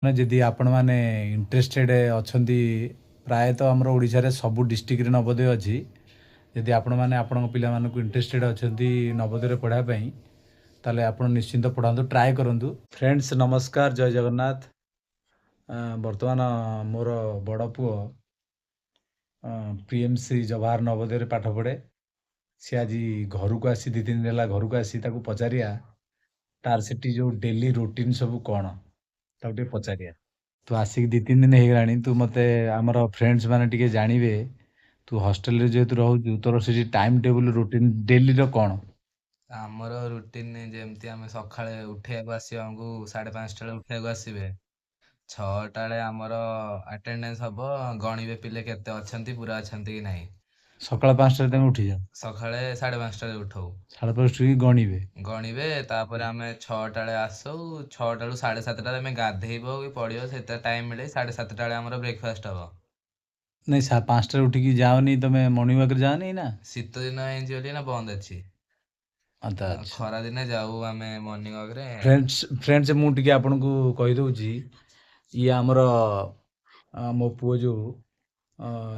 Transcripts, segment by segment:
ମାନେ ଯଦି ଆପଣମାନେ ଇଣ୍ଟରେଷ୍ଟେଡ୍ ଅଛନ୍ତି ପ୍ରାୟତଃ ଆମର ଓଡ଼ିଶାରେ ସବୁ ଡିଷ୍ଟ୍ରିକ୍ଟରେ ନବୋଦୟ ଅଛି। ଯଦି ଆପଣମାନେ ଆପଣଙ୍କ ପିଲାମାନଙ୍କୁ ଇଣ୍ଟରେଷ୍ଟେଡ୍ ଅଛନ୍ତି ନବୋଦୟରେ ପଢ଼ିବା ପାଇଁ ତାହେଲେ ଆପଣ ନିଶ୍ଚିନ୍ତ ପଢ଼ାନ୍ତୁ, ଟ୍ରାଏ କରନ୍ତୁ। ଫ୍ରେଣ୍ଡସ୍ ନମସ୍କାର, ଜୟ ଜଗନ୍ନାଥ। ବର୍ତ୍ତମାନ ମୋର ବଡ଼ ପୁଅ PMC ଜବାହାର ନବୋଦୟରେ ପାଠ ପଢ଼େ। ସେ ଆଜି ଘରକୁ ଆସି 2 ଦିନ ହେଲା ଘରକୁ ଆସି ତାକୁ ପଚାରିବା ତାର ସେଠି ଯେଉଁ ଡେଲି ରୁଟିନ୍ ସବୁ କ'ଣ ତାକୁ ଟିକେ ପଚାରିବା। ତୁ ଆସିକି 2-3 ଦିନ ହେଇଗଲାଣି, ତୁ ମୋତେ ଆମର ଫ୍ରେଣ୍ଡସ୍ ମାନେ ଟିକେ ଜାଣିବେ ତୁ ହଷ୍ଟେଲରେ ଯେହେତୁ ରହୁଛୁ ତୋର ସେଠି ଟାଇମ୍ ଟେବୁଲ୍ ରୁଟିନ୍ ଡେଲିର କ'ଣ? ଆମର ରୁଟିନ୍ ଯେମିତି ଆମେ ସକାଳେ ଉଠିବାକୁ ଆସିବେ, ଆମକୁ 5:30 ବେଳେ ଉଠିବାକୁ ଆସିବେ। 6ଟା ବେଳେ ଆମର ଆଟେଣ୍ଡାନ୍ସ ହବ, ଗଣିବେ ପିଲେ କେତେ ଅଛନ୍ତି, ପୁରା ଅଛନ୍ତି କି ନାହିଁ। ସକାଳ 5ଟାରେ ତମେ ଉଠିଯାଅ, ସକାଳେ 5:30 ରେ ଉଠଉ, 5:30 ଉଠିକି ଗଣିବେ। ଗଣିବେ। ତାପରେ ଆମେ 6ଟା ବେଳେ ଆସୁ। 6ଟାରୁ 7:30ରେ ଆମେ ଗାଧେଇବ କି ପଡ଼ିବ, ସେତେ ଟାଇମ୍ ମିଳେ। 7:30 ବେଳେ ଆମର ବ୍ରେକଫାଷ୍ଟ ହବ। ନାଇଁ 5ଟାରେ ଉଠିକି ଯାଅନି, ତମେ ମର୍ଣ୍ଣିଂ ୱାକ୍ରେ ଯାଅନି ନା? ଶୀତ ଦିନ ହେଇଛି ବୋଲି ନା ବନ୍ଦ ଅଛି। ଆଉ ଆଚ୍ଛା। ଖରା ଦିନେ ଯାଉ ଆମେ ମର୍ଣ୍ଣିଂ ୱାକ୍ରେ। ଫ୍ରେଣ୍ଡସ୍ ମୁଁ ଟିକେ ଆପଣଙ୍କୁ କହିଦେଉଛି, ଇଏ ଆମର ମୋ ପୁଅ ଯେଉଁ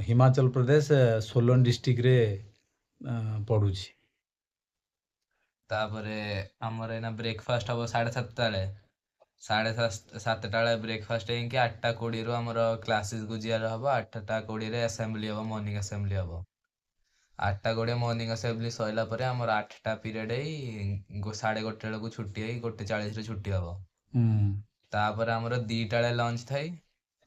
ହିମାଚଳ ପ୍ରଦେଶ ସୋଲନ ଡିଷ୍ଟ୍ରିକ୍ଟରେ ପଢ଼ୁଛି। ତାପରେ ଆମର ଏଇନା ବ୍ରେକଫାଷ୍ଟ ହବ 7:30 ବେଳେ। 7:30 ବେଳେ ବ୍ରେକଫାଷ୍ଟ ହେଇକି 8:20ରୁ ଆମର କ୍ଲାସେସକୁ ଯିବାର ହବ। 8:20ରେ ଆସେମ୍ବଲି ହବ, ମର୍ଣ୍ଣିଂ ଆସେମ୍ବଲି ହବ। 8:20 ମର୍ଣ୍ଣିଂ ଆସେମ୍ବଲି ସରିଲା ପରେ ଆମର 8ଟା ପିରିୟଡ଼ ହେଇ 1:30 ବେଳକୁ ଛୁଟି ହେଇ 1:40ରେ ଛୁଟି ହବ। ତାପରେ ଆମର 2ଟା ବେଳେ ଲଞ୍ଚ ଥାଏ।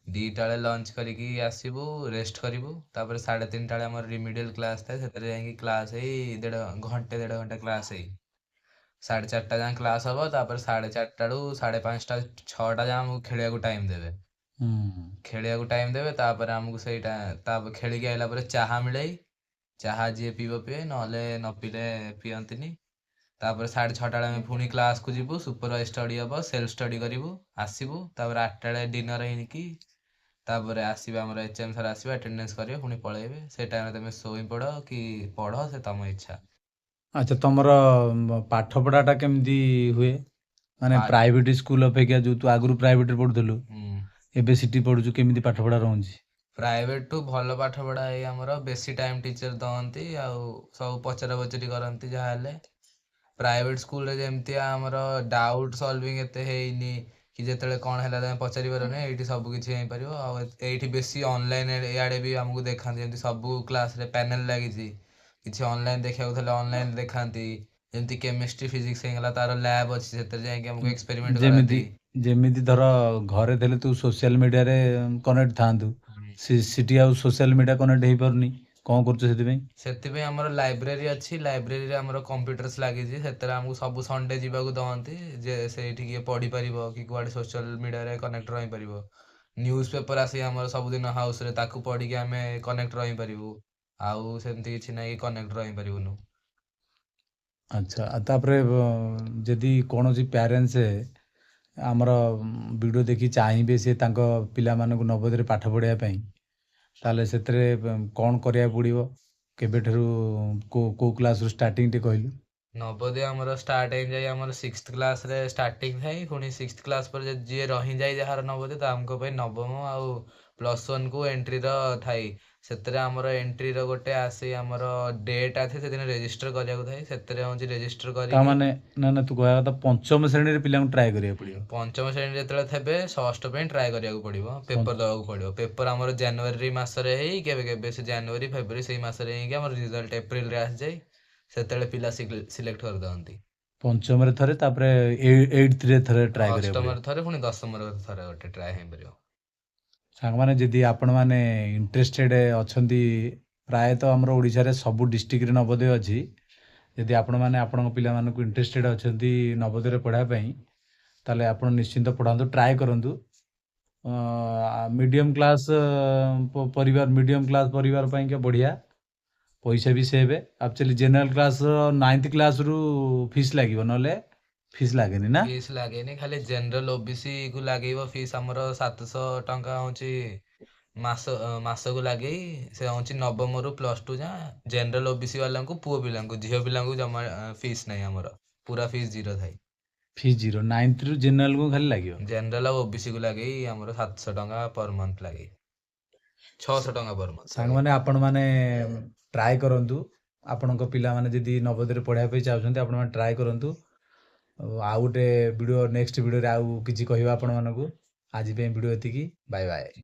2ଟା ବେଳେ ଲଞ୍ଚ କରିକି ଆସିବୁ, ରେଷ୍ଟ କରିବୁ। ତାପରେ 3:30 ବେଳେ ଆମର ରିମିଡ଼ିଆଲ କ୍ଲାସ୍ ଥାଏ, ସେଥିରେ ଯାଇକି କ୍ଲାସ୍ ହେଇ ଘଣ୍ଟେ 1.5 ଘଣ୍ଟା କ୍ଲାସ୍ ହେଇ 4:30 ଯାଏଁ କ୍ଲାସ୍ ହବ। ତାପରେ 4:30ରୁ 5:30 6ଟା ଯାଏଁ ଆମକୁ ଖେଳିବାକୁ ଟାଇମ୍ ଦେବେ। ତାପରେ ଆମକୁ ତାପରେ ଖେଳିକି ଆଇଲା ପରେ ଚାହା ମିଳେ। ଚାହା ଯିଏ ପିଇବ ପିଏ, ନହେଲେ ନ ପିଇଲେ ପିଅନ୍ତିନି। ତାପରେ 6:30 ବେଳେ ଆମେ ପୁଣି କ୍ଲାସ୍କୁ ଯିବୁ, ସୁପରଭାଇଜ୍ ଷ୍ଟଡି ହବ, ସେଲ୍ଫ ଷ୍ଟଡି କରିବୁ, ଆସିବୁ। ତାପରେ 8ଟା ବେଳେ ଡିନର ହେଇକି ତାପରେ ଆସିବେ ଆମର HM ସାର୍ ଆସିବେ, ଆଟେଣ୍ଡାନ୍ସ କରିବେ, ପୁଣି ପଳେଇବେ। ସେ ଟାଇମ୍ରେ ତମେ ଶୋଇ ପଡ଼ କି ପଢ଼, ସେ ତମ ଇଚ୍ଛା। ଆଚ୍ଛା, ତମର ପାଠ ପଢ଼ାଟା କେମିତି ହୁଏ? ମାନେ ପାଠ ପ୍ରାଇଭେଟ୍ ସ୍କୁଲ ଅପେକ୍ଷା ଯେଉଁ ତୁ ଆଗରୁ ପ୍ରାଇଭେଟ୍ରେ ପଢ଼ୁଥିଲୁ ହୁଁ ଏବେ ସିଟି ପଢ଼ୁଛୁ, କେମିତି ପାଠ ପଢ଼ା ରହୁଛି? ପ୍ରାଇଭେଟଠୁ ଭଲ ପାଠ ପଢ଼ା ହେଇ ଆମର ବେଶୀ ଟାଇମ୍ ଟିଚର୍ ଦଅନ୍ତି, ଆଉ ସବୁ ପଚରା ପଚରି କରନ୍ତି ଯାହା ହେଲେ। ପ୍ରାଇଭେଟ୍ ସ୍କୁଲରେ ଯେମିତିଆ ଆମର ଡାଉଟ୍ ସଲଭିଂ ଏତେ ହେଇନି, କି ଯେତେବେଳେ କ'ଣ ହେଲା ତମେ ପଚାରି ପାରିବନି। ଏଇଠି ସବୁ କିଛି ହେଇପାରିବ। ଆଉ ଏଇଠି ବେଶୀ ଅନଲାଇନ୍ ଇଆଡ଼େ ବି ଆମକୁ ଦେଖାନ୍ତି, ଯେମିତି ସବୁ କ୍ଲାସ୍ରେ ପ୍ୟାନେଲ୍ ଲାଗିଛି। କିଛି ଅନଲାଇନ୍ ଦେଖିବାକୁ ଥିଲେ ଅନଲାଇନ୍ ଦେଖାନ୍ତି। ଯେମିତି କେମିଷ୍ଟ୍ରି ଫିଜିକ୍ସ ହେଇଗଲା, ତାର ଲ୍ୟାବ୍ ଅଛି, ସେଥିରେ ଯାଇକି ଆମକୁ ଏକ୍ସପେରିମେଣ୍ଟ ଯେମିତି କରାନ୍ତି। ଯେମିତି ଧର ଘରେ ଥିଲେ ତୁ ସୋସିଆଲ ମିଡ଼ିଆରେ କନେକ୍ଟ ଥାଆନ୍ତୁ, ସେଠି ଆଉ ସୋସିଆଲ ମିଡ଼ିଆ କନେକ୍ଟ ହେଇପାରୁନି, କ'ଣ କରୁଛୁ ସେଥିପାଇଁ? ସେଥିପାଇଁ ଆମର ଲାଇବ୍ରେରୀ ଅଛି। ଲାଇବ୍ରେରୀରେ ଆମର କମ୍ପ୍ୟୁଟର୍ସ ଲାଗିଛି, ସେଥିରେ ଆମକୁ ସବୁ ସଣ୍ଡେ ଯିବାକୁ ଦଅନ୍ତି, ଯେ ସେଇଠି କିଏ ପଢ଼ିପାରିବ କି କୁଆଡ଼େ ସୋସିଆଲ ମିଡ଼ିଆରେ କନେକ୍ଟ ରହିପାରିବ। ନ୍ୟୁଜ୍ ପେପର୍ ଆସି ଆମର ସବୁଦିନ ହାଉସ୍ରେ, ତାକୁ ପଢ଼ିକି ଆମେ କନେକ୍ଟ ରହିପାରିବୁ। ଆଉ ସେମିତି କିଛି ନାହିଁ କନେକ୍ଟ ରହିପାରିବୁନୁ। ଆଚ୍ଛା, ଆଉ ତାପରେ ଯଦି କୌଣସି ପ୍ୟାରେଣ୍ଟସ୍ ଆମର ଭିଡ଼ିଓ ଦେଖି ଚାହିଁବେ ସେ ତାଙ୍କ ପିଲାମାନଙ୍କୁ ନବୋଦୟରେ ପାଠ ପଢ଼ାଇବା ପାଇଁ, ତାହେଲେ ସେଥିରେ କ'ଣ କରିବାକୁ ପଡ଼ିବ? କେବେଠାରୁ କେଉଁ କ୍ଲାସ୍ରୁ ଷ୍ଟାର୍ଟିଂ ଟିକେ କହିଲୁ? ନବୋଦୟ ଆମର ଷ୍ଟାର୍ଟ ହେଇଯାଏ ଆମର 6th କ୍ଲାସ୍ରେ ଷ୍ଟାର୍ଟିଂ ଥାଏ। ପୁଣି 6th କ୍ଲାସ୍ ପରେ ଯିଏ ରହିଯାଏ ଯାହାର ନବୋଦୟ, ତାଙ୍କ ପାଇଁ ନବମ ଆଉ +1କୁ ଏଣ୍ଟ୍ରିର ଥାଏ। ସେଥିରେ ଆମର ଏଣ୍ଟ୍ରିର ଗୋଟେ ଆସେ, ଆମର ଡେଟ୍ ଆସେ, ସେଦିନ ରେଜିଷ୍ଟର କରିବାକୁ ଥାଏ। ସେଥିରେ ହେଉଛି ରେଜିଷ୍ଟର କରିକି ତାମାନେ ନା ତୁ କହିବା କଥା ପଞ୍ଚମ ଶ୍ରେଣୀରେ ପିଲାଙ୍କୁ ଟ୍ରାଏ କରିବାକୁ ପଡ଼ିବ। ପଞ୍ଚମ ଶ୍ରେଣୀ ଯେତେବେଳେ ଥିବେ, ଷଷ୍ଠ ପାଇଁ ଟ୍ରାଏ କରିବାକୁ ପଡ଼ିବ, ପେପର୍ ଦେବାକୁ ପଡ଼ିବ। ପେପର୍ ଆମର ଜାନୁଆରୀ ମାସରେ ହେଇ କେବେ କେବେ ସେ ଜାନୁଆରୀ ଫେବୃଆରୀ ସେଇ ମାସରେ ହେଇକି ଆମର ରେଜଲ୍ଟ ଏପ୍ରିଲରେ ଆସିଯାଏ। ସେତେବେଳେ ପିଲା ସିଲେକ୍ଟ କରିଦିଅନ୍ତି। ପଞ୍ଚମରେ ଥରେ, ତାପରେ 8th ଥରେ ଟ୍ରାଏ କରିବାକୁ ପଡ଼ିବ। ଅଷ୍ଟମରେ ଥରେ, ପୁଣି 10ମରେ ଥରେ ଗୋଟେ ଟ୍ରାଏ ହେଇପାରିବ। ସାଙ୍ଗମାନେ ଯଦି ଆପଣମାନେ ଇଣ୍ଟରେଷ୍ଟେଡ୍ ଅଛନ୍ତି, ପ୍ରାୟତଃ ଆମର ଓଡ଼ିଶାରେ ସବୁ ଡିଷ୍ଟ୍ରିକ୍ଟରେ ନବୋଦୟ ଅଛି। ଯଦି ଆପଣମାନେ ଆପଣଙ୍କ ପିଲାମାନଙ୍କୁ ଇଣ୍ଟରେଷ୍ଟେଡ୍ ଅଛନ୍ତି ନବୋଦୟରେ ପଢ଼ିବା ପାଇଁ, ତାହେଲେ ଆପଣ ନିଶ୍ଚିନ୍ତ ପଢ଼ାନ୍ତୁ, ଟ୍ରାଏ କରନ୍ତୁ। ମିଡ଼ିୟମ୍ କ୍ଲାସ୍ ପରିବାର ପାଇଁକା ବଢ଼ିଆ, ପଇସା ବି ସେଭ୍। ଆକ୍ଚୁଆଲି ଜେନେରାଲ୍ କ୍ଲାସ୍ର 9th କ୍ଲାସ୍ରୁ ଫିସ୍ ଲାଗିବ, ନହେଲେ ଫିସ୍ ଲାଗେନି ନା? ଫିସ୍ ଲାଗେନି, ଖାଲି ଜେନେରାଲ OBCକୁ ଲାଗିବ ଫିସ୍ ଆମର 700 ଟଙ୍କା ହେଉଛି ମାସକୁ ଲାଗେଇ। ସେ ହେଉଛି ନବମରୁ +2 ଯାଏଁ। ଜେନେରାଲ OBC ବାଲାଙ୍କୁ, ପୁଅ ପିଲାଙ୍କୁ, ଝିଅ ପିଲାଙ୍କୁ ଜମା ଫିସ୍ ନାହିଁ ଆମର, ପୁରା ଫିସ୍ ଜିରୋ ଥାଏ। ଫି 0 9th ରୁ ଜେନେରାଲ କୁ ଖାଲି ଲାଗିବ। ଜେନେରାଲ ଆଉ ଓବିସି କୁ ଲାଗି ଆମର 700 ଟଙ୍କା ପର ମନ୍ଥ ଲାଗି 600 ଟଙ୍କା ପର ମନ୍ଥ ଲାଗି। ସାଙ୍ଗମାନେ ଆପଣମାନେ ଟ୍ରାଏ କରନ୍ତୁ। ଆପଣଙ୍କ ପିଲାମାନେ ଯଦି ନବୋଦୟରେ ପଢ଼ିବା ପାଇଁ ଚାହୁଁଛନ୍ତି ଆପଣମାନେ ଟ୍ରାଏ କରନ୍ତୁ। ଆଉ ଗୋଟେ ଭିଡ଼ିଓ ନେକ୍ସଟ ଭିଡ଼ିଓରେ ଆଉ କିଛି କହିବା ଆପଣମାନଙ୍କୁ। ଆଜି ପାଇଁ ଭିଡ଼ିଓ ଏତିକି। Bye bye.